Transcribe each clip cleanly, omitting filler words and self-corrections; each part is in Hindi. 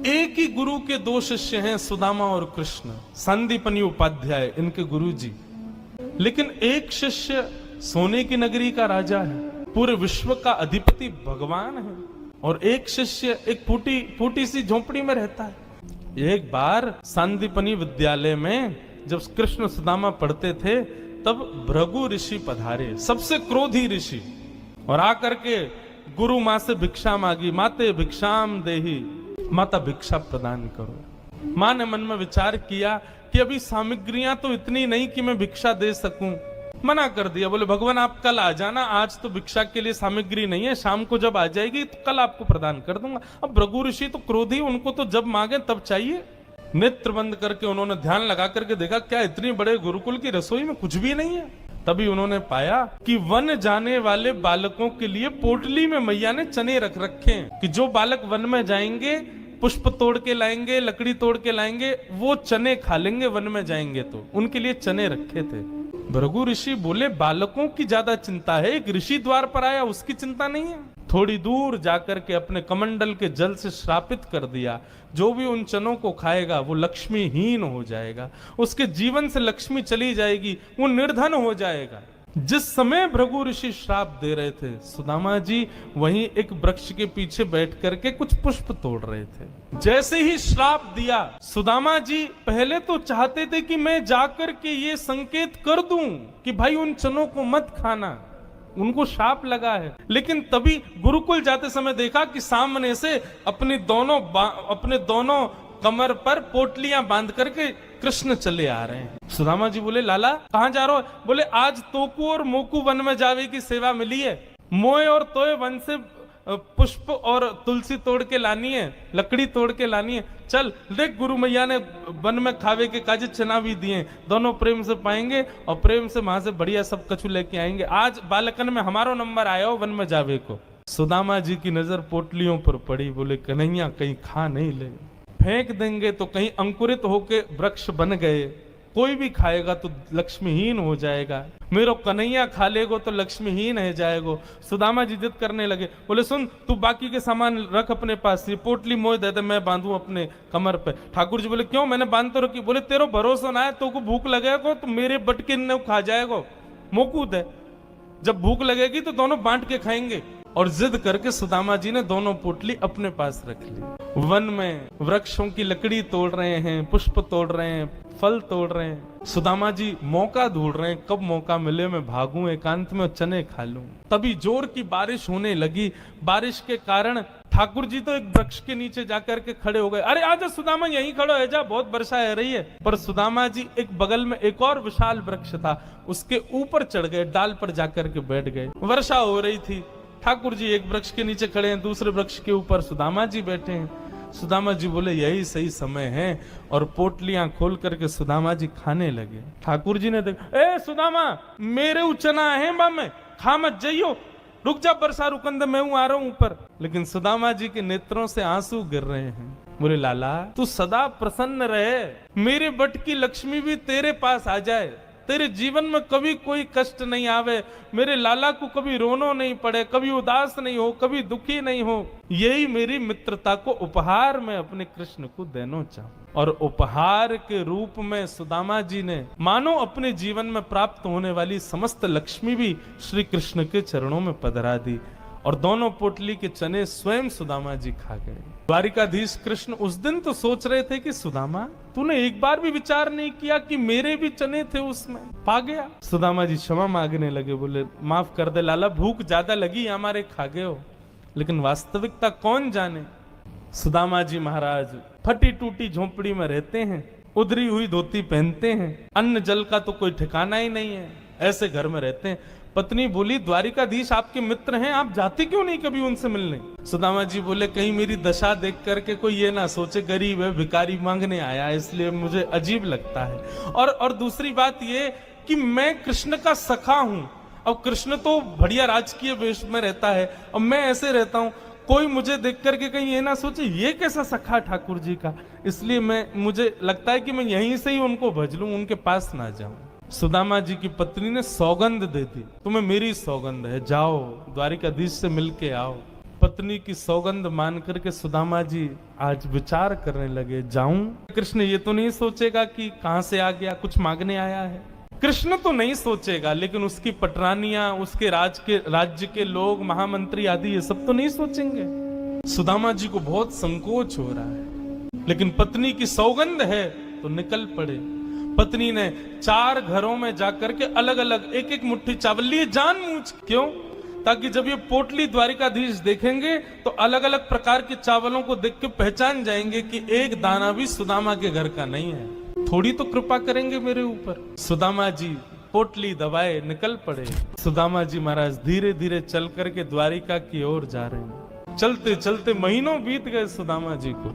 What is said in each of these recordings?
एक ही गुरु के दो शिष्य हैं, सुदामा और कृष्ण, संदीपनी उपाध्याय इनके गुरु जी। लेकिन एक शिष्य सोने की नगरी का राजा है, पूरे विश्व का अधिपति भगवान है, और एक शिष्य एक फूटी सी झोपड़ी में रहता है। एक बार संदीपनी विद्यालय में जब कृष्ण सुदामा पढ़ते थे तब भृगु ऋषि पधारे, सबसे क्रोधी ऋषि, और आकर के गुरु माँ से भिक्षा मांगी। माते भिक्षाम देही, माता भिक्षा प्रदान करो। माँ ने मन में विचार किया कि अभी सामग्रियां तो इतनी नहीं कि मैं भिक्षा दे सकूं, मना कर दिया। बोले भगवान आप कल आ जाना, आज तो भिक्षा के लिए सामग्री नहीं है, शाम को जब आ जाएगी तो कल आपको प्रदान कर दूंगा। अब भृगु ऋषि तो क्रोधी, उनको तो जब मांगे तब चाहिए। नेत्र बंद करके उन्होंने ध्यान लगा करके देखा, क्या इतनी बड़े गुरुकुल की रसोई में कुछ भी नहीं है। तभी उन्होंने पाया कि वन जाने वाले बालकों के लिए पोटली में मैया ने चने रख रखे हैं कि जो बालक वन में जाएंगे, पुष्प तोड़ के लाएंगे, लकड़ी तोड़ के लाएंगे, वो चने खा लेंगे वन में जाएंगे, तो उनके लिए चने रखे थे। भृगु ऋषि बोले बालकों की ज्यादा चिंता है, एक ऋषि द्वार पर आया उसकी चिंता नहीं है। थोड़ी दूर जाकर के अपने कमंडल के जल से श्रापित कर दिया, जो भी उन चनों को खाएगा वो लक्ष्मीहीन हो जाएगा, उसके जीवन से लक्ष्मी चली जाएगी, वो निर्धन हो जाएगा। जिस समय भृगु ऋषि श्राप दे रहे थे, सुदामा जी वहीं एक वृक्ष के पीछे बैठ करके कुछ पुष्प तोड़ रहे थे। जैसे ही श्राप दिया, सुदामा जी पहले तो चाहते थे कि मैं जाकर के ये संकेत कर दूं कि भाई उन चनों को मत खाना, उनको शाप लगा है। लेकिन तभी गुरुकुल जाते समय देखा कि सामने से अपने दोनों कमर पर पोटलियां बांध करके कृष्ण चले आ रहे हैं। सुदामा जी बोले लाला कहां जा रहे हो? बोले आज तोकू और मोकू वन में जावे की सेवा मिली है, मोए और तोए वन से पुष्प और तुलसी तोड़ के लानी है, लकड़ी तोड़ के लानी है। चल देख, गुरु मैया ने वन में खावे के काजे चना भी दिए, दोनों प्रेम से पाएंगे और प्रेम से वहां से बढ़िया सब कछु लेके आएंगे। आज बालकन में हमारो नंबर आया हो वन में जावे को। सुदामा जी की नजर पोटलियों पर पड़ी, बोले कन्हैया कहीं खा नहीं ले, फेंक देंगे तो कहीं अंकुरित होके वृक्ष बन गए, कोई भी खाएगा तो लक्ष्मीहीन हो जाएगा, मेरो कन्हैया खा लेगो तो लक्ष्मीहीन है जाएगो। सुदामा जी जिद करने लगे, बोले सुन तू बाकी के सामान रख अपने पास, ये पोटली मोह दे दे मैं बांधू अपने कमर पे। ठाकुर जी बोले क्यों, मैंने बांध तो रखी। बोले तेरो भरोसा ना है, तो को भूख लगेगा तो मेरे बटके ने खा जाएगो, मोकूद है, जब भूख लगेगी तो दोनों बांट के खाएंगे। और जिद करके सुदामा जी ने दोनों पोटली अपने पास रख ली। वन में वृक्षों की लकड़ी तोड़ रहे हैं, पुष्प तोड़ रहे हैं, फल तोड़ रहे हैं। सुदामा जी मौका ढूंढ रहे हैं, कब मौका मिले मैं भागूं एकांत में चने खा लूं। तभी जोर की बारिश होने लगी। बारिश के कारण ठाकुर जी तो एक वृक्ष के नीचे जाकर के खड़े हो गए। अरे आजा सुदामा यहीं खड़ो है जा, बहुत वर्षा है रही है। पर सुदामा जी एक बगल में एक और विशाल वृक्ष था, उसके ऊपर चढ़ गए, डाल पर जाकर के बैठ गए। वर्षा हो रही थी, ठाकुर जी एक वृक्ष के नीचे खड़े हैं, दूसरे वृक्ष के ऊपर सुदामा जी बैठे हैं। सुदामा जी बोले यही सही समय है, और पोटलियां खोल करके सुदामा जी खाने लगे। ठाकुर जी ने देखा, ए सुदामा मेरे उचना है बा में, खा मत जाइयो, रुक जा बरसा रुकंद मैं हूं, आ रहा हूं ऊपर। लेकिन सुदामा जी के नेत्रों से आंसू गिर रहे हैं। बोले लाला तू सदा प्रसन्न रहे, मेरे बट की लक्ष्मी भी तेरे पास आ जाए, तेरे जीवन में कभी कोई कष्ट नहीं आवे, मेरे लाला को कभी रोनो नहीं पड़े, कभी उदास नहीं हो, कभी दुखी नहीं हो, यही मेरी मित्रता को उपहार मैं अपने कृष्ण को देना चाहूं। और उपहार के रूप में सुदामा जी ने मानो अपने जीवन में प्राप्त होने वाली समस्त लक्ष्मी भी श्री कृष्ण के चरणों में पधरा दी, और दोनों पोटली के चने स्वयं सुदामा जी खा गए। द्वारिकाधीश कृष्ण उस दिन तो सोच रहे थे कि सुदामा तूने एक बार भी विचार नहीं किया कि मेरे भी चने थे उसमें, पा गया। सुदामा जी क्षमा मांगने लगे, बोले माफ कर दे लाला, भूख ज्यादा लगी हमारे, खा गए हो, लेकिन वास्तविकता कौन जाने। सुदामा जी महाराज फटी टूटी झोपड़ी में रहते हैं, उधरी हुई धोती पहनते हैं, अन्न जल का तो कोई ठिकाना ही नहीं है, ऐसे घर में रहते हैं। पत्नी बोली द्वारिकाधीश आपके मित्र हैं, आप जाते क्यों नहीं कभी उनसे मिलने? सुदामा जी बोले कहीं मेरी दशा देख करके कोई ये ना सोचे गरीब है, भिखारी मांगने आया, इसलिए मुझे अजीब लगता है। और दूसरी बात ये कि मैं कृष्ण का सखा हूं, अब कृष्ण तो बढ़िया राजकीय वेश में रहता है, अब मैं ऐसे रहता हूं, कोई मुझे देख करके कहीं ये ना सोचे ये कैसा सखा ठाकुर जी का, इसलिए मुझे लगता है कि मैं यहीं से ही उनको भज लूं, उनके पास ना जाऊं। सुदामा जी की पत्नी ने सौगंध दे दी, तुम्हें मेरी सौगंध है, जाओ द्वारिकाधीश से मिलके आओ। पत्नी की सौगंध मान करके सुदामा जी आज विचार करने लगे, जाऊं? कृष्ण ये तो नहीं सोचेगा कि कहां से आ गया, कुछ मांगने आया है। कृष्ण तो नहीं सोचेगा, लेकिन उसकी पटरानियां, उसके राज्य के लोग, महामंत्री आदि, ये सब तो नहीं सोचेंगे। सुदामा जी को बहुत संकोच हो रहा है, लेकिन पत्नी की सौगंध है तो निकल पड़े। पत्नी ने 4 घरों में जाकर के अलग अलग एक एक मुट्ठी चावल लिए, जानबूझ। क्यों? ताकि जब ये पोटली द्वारिकाधीश देखेंगे तो अलग अलग प्रकार के चावलों को देख के पहचान जाएंगे कि एक दाना भी सुदामा के घर का नहीं है। थोड़ी तो कृपा करेंगे मेरे ऊपर। सुदामा जी पोटली दबाए निकल पड़े। सुदामा जी महाराज धीरे धीरे चल करके द्वारिका की ओर जा रहे हैं। चलते चलते महीनों बीत गए सुदामा जी को।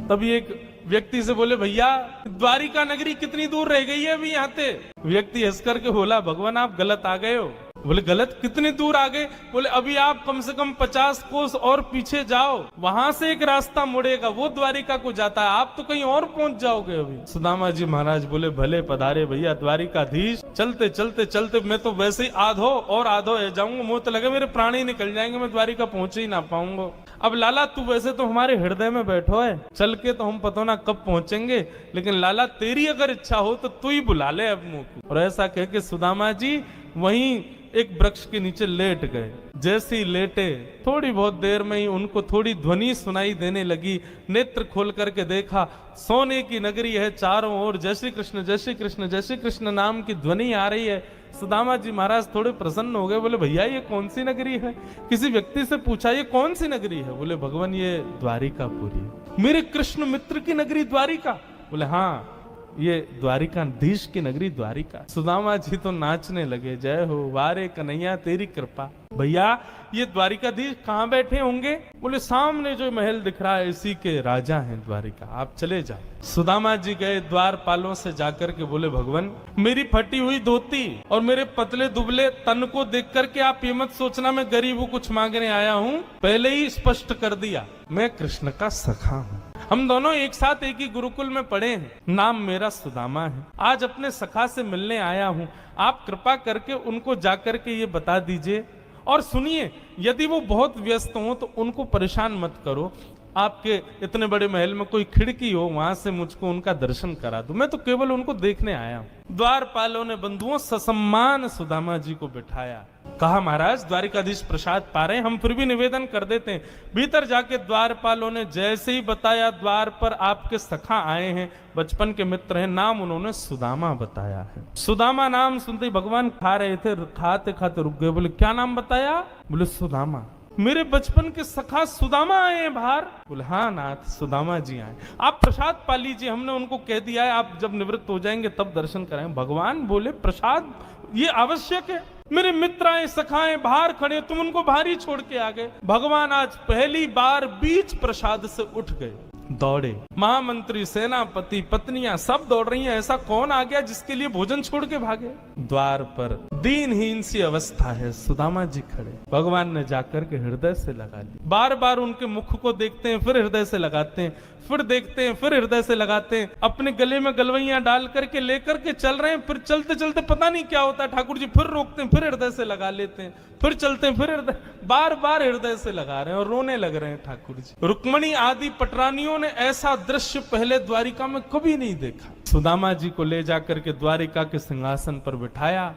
तभी एक व्यक्ति से बोले, भैया द्वारिका नगरी कितनी दूर रह गई है अभी यहाँ से? व्यक्ति हंस करके बोला, भगवान आप गलत आ गए हो। बोले गलत? कितनी दूर आ गए? बोले अभी आप कम से कम 50 कोस और पीछे जाओ, वहां से एक रास्ता मुड़ेगा, वो द्वारिका को जाता है, आप तो कहीं और पहुंच जाओगे अभी। सुदामा जी महाराज बोले, भले पधारे भैया द्वारिकाधीश। चलते चलते चलते मैं तो वैसे ही आधो जाऊंगा, मुंह तो लगे मेरे प्राण ही निकल जाएंगे, मैं द्वारिका पहुंच ही ना पाऊंगा। अब लाला तू वैसे तो हमारे हृदय में बैठो है, चल के तो हम पता ना कब पहुंचेंगे, लेकिन लाला तेरी अगर इच्छा हो तो तू ही बुला ले अब मुंह को। और ऐसा कह के सुदामा जी वहीं एक वृक्ष के नीचे लेट गए। जैसे ही लेटे थोड़ी बहुत देर में ही उनको थोड़ी ध्वनि सुनाई देने लगी। नेत्र खोल करके देखा, सोने की नगरी है, चारों ओर जय श्री कृष्ण जय श्री कृष्ण जय श्री कृष्ण नाम की ध्वनि आ रही है। सुदामा जी महाराज थोड़े प्रसन्न हो गए, बोले भैया ये कौन सी नगरी है? किसी व्यक्ति से पूछा ये कौन सी नगरी है? बोले भगवान ये द्वारिकापुरी। मेरे कृष्ण मित्र की नगरी द्वारिका? बोले हाँ ये द्वारिकाधीश की नगरी द्वारिका। सुदामा जी तो नाचने लगे, जय हो वारे कन्हैया तेरी कृपा। भैया ये द्वारिकाधीश कहाँ बैठे होंगे? बोले सामने जो महल दिख रहा है इसी के राजा हैं द्वारिका, आप चले जाओ। सुदामा जी गए द्वारपालों से जाकर के बोले, भगवान मेरी फटी हुई धोती और मेरे पतले दुबले तन को देख करके आप ये मत सोचना मैं गरीब हूँ कुछ मांगने आया हूँ। पहले ही स्पष्ट कर दिया, मैं कृष्ण का सखा हूँ। हम दोनों एक साथ एक ही गुरुकुल में पढ़े हैं, नाम मेरा सुदामा है। आज अपने सखा से मिलने आया हूँ, आप कृपा करके उनको जाकर के ये बता दीजिए। और सुनिए, यदि वो बहुत व्यस्त हो तो उनको परेशान मत करो। आपके इतने बड़े महल में कोई खिड़की हो, वहां से मुझको उनका दर्शन करा दो, मैं तो केवल उनको देखने आया हूँ। द्वारपालों ने बंधुओं ससम्मान सुदामा जी को बिठाया। कहा महाराज द्वारिकाधीश प्रसाद पा रहे, हम फिर भी निवेदन कर देते हैं। भीतर जाके द्वारपालों ने जैसे ही बताया, द्वार पर आपके सखा आए हैं, बचपन के मित्र हैं, नाम उन्होंने सुदामा बताया है। सुदामा नाम सुनते ही भगवान खा रहे थे, खाते खाते रुक गए। बोले क्या नाम बताया? बोले सुदामा। मेरे बचपन के सखा सुदामा आए हैं बाहर? बोले हाँ नाथ सुदामा जी आए। आप प्रसाद पा लीजिए, हमने उनको कह दिया है आप जब निवृत्त हो जाएंगे तब दर्शन कराएं। भगवान बोले प्रसाद ये आवश्यक है? मेरे मित्र आए सखाएं बाहर खड़े, तुम उनको बाहर ही छोड़ के आ गए। भगवान आज पहली बार बीच प्रसाद से उठ गए, दौड़े। महामंत्री, सेनापति, पत्नियां सब दौड़ रही हैं। ऐसा कौन आ गया जिसके लिए भोजन छोड़ के भागे? द्वार पर दीनहीन सी अवस्था है, सुदामा जी खड़े। भगवान ने जाकर के हृदय से लगा ली। बार बार उनके मुख को देखते हैं, फिर हृदय से लगाते हैं, फिर देखते हैं, फिर हृदय से लगाते हैं। अपने गले में गलवैयां डाल करके लेकर के चल रहे हैं। फिर चलते चलते पता नहीं क्या होता है, ठाकुर जी फिर रोकते हैं, फिर हृदय से लगा लेते हैं, फिर चलते हैं, फिर हृदय, बार बार हृदय से लगा रहे हैं और रोने लग रहे हैं ठाकुर जी। रुक्मणी आदि पटरानियों ने ऐसा दृश्य पहले द्वारिका में कभी नहीं देखा। सुदामा जी को ले जाकर के द्वारिका के सिंहासन पर बिठाया।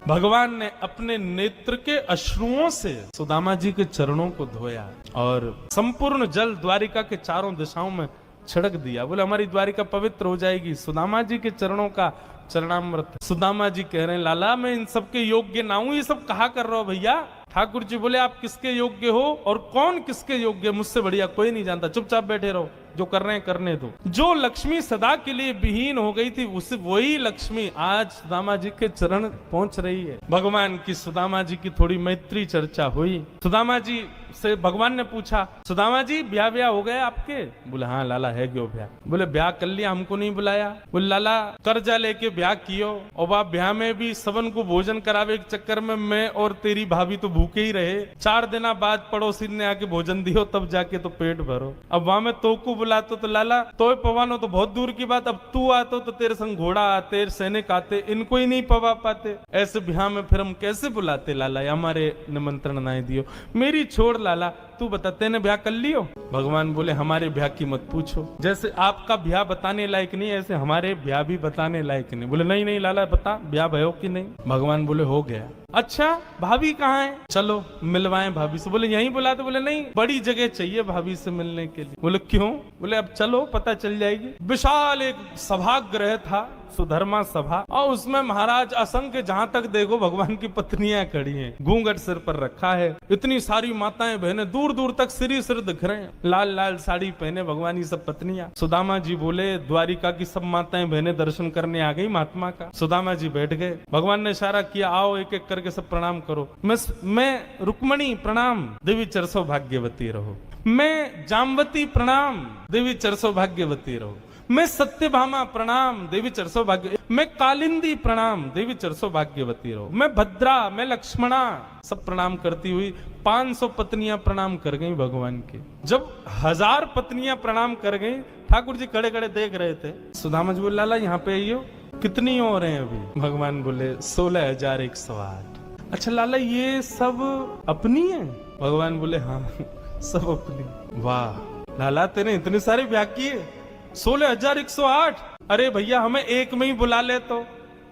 भगवान ने अपने नेत्र के अश्रुओं से सुदामा जी के चरणों को धोया और संपूर्ण जल द्वारिका के चारों दिशाओं में छिड़क दिया। बोले हमारी द्वारिका पवित्र हो जाएगी सुदामा जी के चरणों का चरणामृत। सुदामा जी कह रहे हैं लाला मैं इन सबके योग्य ना हूं, ये सब कहा कर रहा हो भैया? ठाकुर जी बोले आप किसके योग्य हो और कौन किसके योग्य, मुझसे बढ़िया कोई नहीं जानता, चुपचाप बैठे रहो, जो कर रहे हैं करने दो। जो लक्ष्मी सदा के लिए विहीन हो गई थी उस वही लक्ष्मी आज सुदामा जी के चरण पहुंच रही है। भगवान की सुदामा जी की थोड़ी मैत्री चर्चा हुई। सुदामा जी से भगवान ने पूछा सुदामा जी ब्याह हो गया आपके? बोले हाँ लाला है क्यों ब्याह? बोले ब्याह कर लिया, हमको नहीं बुलाया? बोले लाला कर्जा लेके ब्याह कियो और बाप ब्याह में भी सबन को भोजन करावे के चक्कर में मैं और तेरी भाभी तो भूखे ही रहे। 4 दिन बाद पड़ोसी ने आके भोजन दियो तब जाके तो पेट भरो। अब वहां में तो को बुलाते तो लाला तो पवानो तो बहुत दूर की बात, अब तू आतो तो तेरे संग घोड़ा आते, सैनिक आते, इनको ही नहीं पवा पाते। ऐसे ब्याह में फिर हम कैसे बुलाते लाला? हमारे निमंत्रण ना दियो। मेरी छोड़ छोड़ लाला, तू बता तेने ब्याह कर लियो? भगवान बोले हमारे ब्याह की मत पूछो, जैसे आपका ब्याह बताने लायक नहीं ऐसे हमारे ब्याह भी बताने लायक नहीं। बोले नहीं नहीं लाला बता ब्याह भयो कि नहीं? भगवान बोले हो गया। अच्छा भाभी कहाँ है? चलो मिलवाएं भाभी से। बोले यहीं बुला दो। बोले नहीं बड़ी जगह चाहिए भाभी से मिलने के लिए। बोले क्यों? बोले अब चलो पता चल जाएगी। विशाल एक सभागृह था, सुधर्मा सभा, और उसमें महाराज असंख्य जहां तक देखो भगवान की पत्नियां खड़ी हैं, घूंघट सिर पर रखा है, इतनी सारी माताएं बहनें दूर दूर तक सिर दिख रहे हैं, लाल लाल साड़ी पहने भगवान की सब पत्नियां। सुदामा जी बोले द्वारिका की सब माताएं बहनें दर्शन करने आ गई महात्मा का। सुदामा जी बैठ गए, भगवान ने इशारा किया आओ एक एक करके सब प्रणाम करो। मैं रुक्मणी प्रणाम, देवी चरसो भाग्यवती रहो। मैं जामवती प्रणाम, देवी चरसो भाग्यवती रहो। मैं सत्यभामा प्रणाम, देवी चरसो भाग्य। मैं कालिंदी प्रणाम, देवी चरसो भाग्यवती रहो। मैं भद्रा, मैं लक्ष्मणा, सब प्रणाम करती हुई 500 पत्नियां प्रणाम कर गई भगवान के। जब 1000 पत्नियां प्रणाम कर गई, ठाकुर जी खड़े खड़े देख रहे थे। सुदामा जी बोले लाला यहाँ पे आइयो, कितनी और हैं अभी? भगवान बोले 16,108। अच्छा लाला ये सब अपनी है? भगवान बोले हाँ सब अपनी। वाह लाला तेने इतने सारे ब्याह किए, 16,108। अरे भैया हमें एक में ही बुला ले तो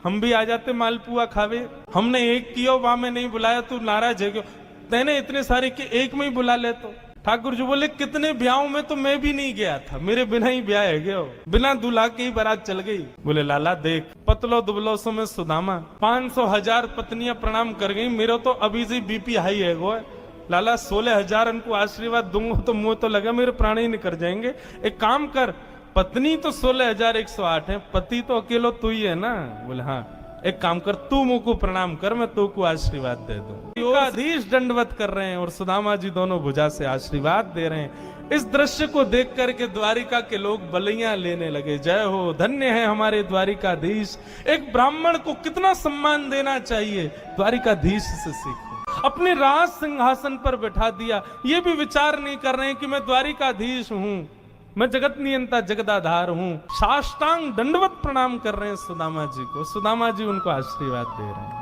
हम भी आ जाते मालपुआ खावे। हमने एक किया वहां में नहीं बुलाया, तू नाराज है क्यों? तेने इतने सारे के एक में ही बुला ले तो। ठाकुर जी बोले कितने ब्याहों में तो मैं भी नहीं गया था, मेरे बिना ही ब्याह है गया, बिना दूल्हा के ही बारात चल गई। बोले लाला देख पतलो दुबलो सो में सुदामा 500,000 पत्नियां प्रणाम कर गई, मेरा तो अभी से बीपी हाई है गो। लाला 16,000 उनको आशीर्वाद दूंगा तो मुंह तो लगा मेरे प्राण ही निकल जाएंगे। एक काम कर, पत्नी तो 16,108 है, पति तो अकेलो तू ही है ना? बोले हाँ। एक काम कर तू मुंह को प्रणाम कर, मैं तू को आशीर्वाद दे दूं। आधीश दंडवत कर रहे हैं और सुदामा जी दोनों भुजा से आशीर्वाद दे रहे हैं। इस दृश्य को देख करके द्वारिका के लोग बलियां लेने लगे। जय हो, धन्य है हमारे द्वारिकाधीश। एक ब्राह्मण को कितना सम्मान देना चाहिए, द्वारिकाधीश से सीखो। अपने राज सिंहासन पर बैठा दिया, ये भी विचार नहीं कर रहे हैं कि मैं द्वारिकाधीश हूं, मैं जगत नियंता जगदाधार हूं। साष्टांग दंडवत प्रणाम कर रहे हैं सुदामा जी को। सुदामा जी उनको आशीर्वाद दे रहे हैं।